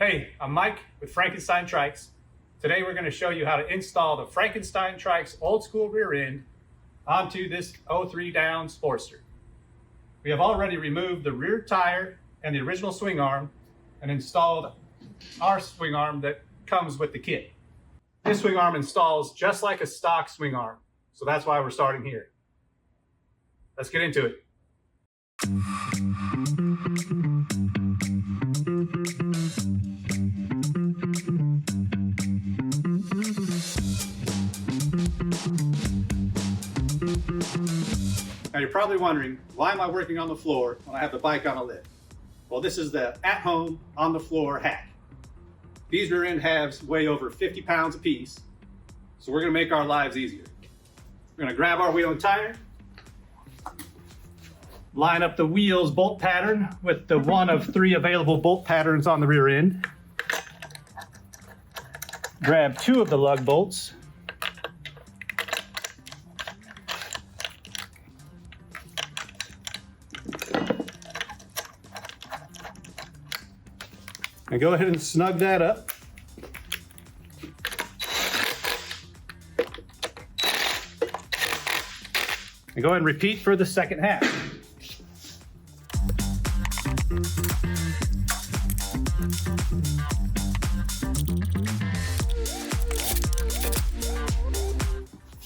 Hey, I'm Mike with Frankenstein Trikes. Today we're going to show you how to install the Frankenstein Trikes old school rear end onto this 03 down Sportster. We have already removed the rear tire and the original swing arm and installed our swing arm that comes with the kit. This swing arm installs just like a stock swing arm, so that's why we're starting here. Let's get into it. Now you're probably wondering, why am I working on the floor when I have the bike on a lift? Well, this is the at-home, on-the-floor hack. These rear end halves weigh over 50 pounds apiece, so we're gonna make our lives easier. We're gonna grab our wheel and tire, line up the wheels bolt pattern with the one of 3 available bolt patterns on the rear end. Grab 2 of the lug bolts. And go ahead and snug that up. And go ahead and repeat for the second half.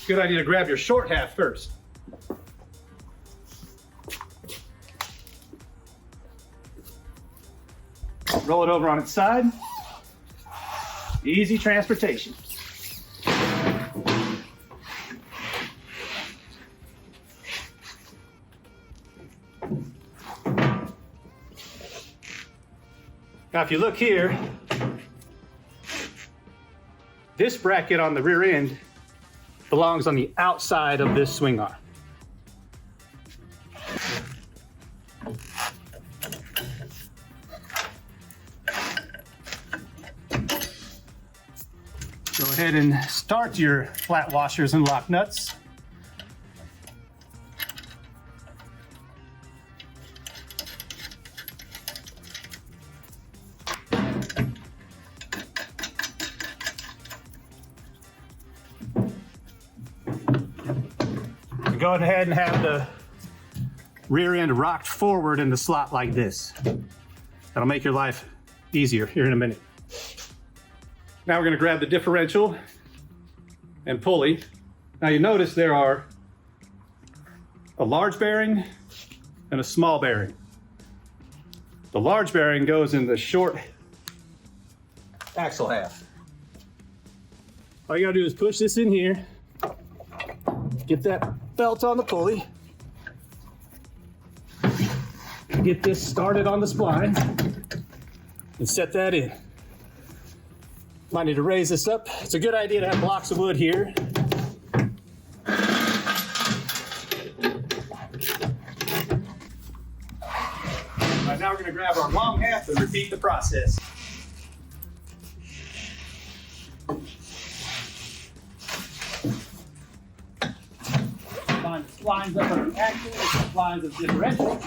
Good idea to grab your short half first. Roll it over on its side. Easy transportation. Now, if you look here, this bracket on the rear end belongs on the outside of this swing arm. Go ahead and start your flat washers and lock nuts. Go ahead and have the rear end rocked forward in the slot like this. That'll make your life easier here in a minute. Now we're going to grab the differential and pulley. Now you notice there are a large bearing and a small bearing. The large bearing goes in the short axle half. All you got to do is push this in here, get that belt on the pulley, get this started on the spline, and set that in. Might need to raise this up. It's a good idea to have blocks of wood here. Right, now we're going to grab our long half and repeat the process. Line the splines up on our axle, the splines of differential.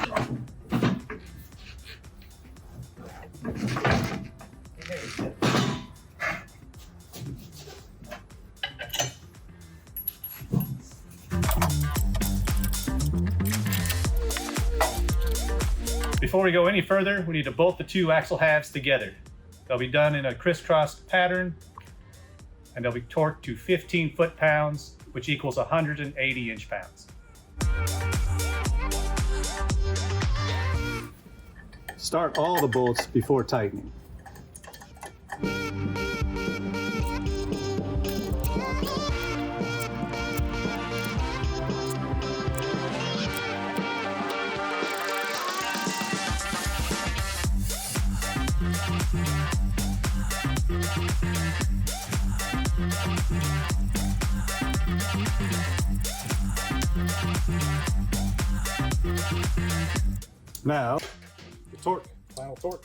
Before we go any further, we need to bolt the 2 axle halves together. They'll be done in a crisscross pattern, and they'll be torqued to 15 foot-pounds, which equals 180 inch-pounds. Start all the bolts before tightening. Now, the torque, final torque.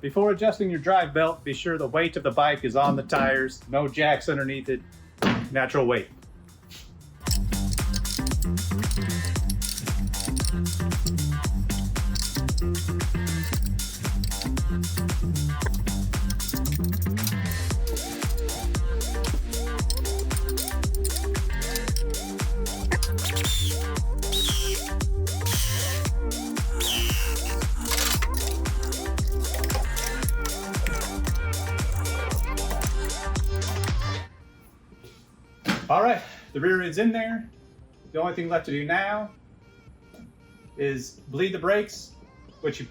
Before adjusting your drive belt, be sure the weight of the bike is on the tires, no jacks underneath it, natural weight. All right, the rear end's in there. The only thing left to do now is bleed the brakes, which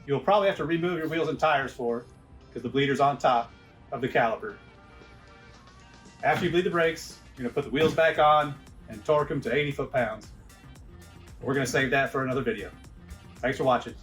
you'll probably have to remove your wheels and tires for because the bleeder's on top of the caliper. After you bleed the brakes, you're gonna put the wheels back on and torque them to 80 foot-pounds. We're gonna save that for another video. Thanks for watching.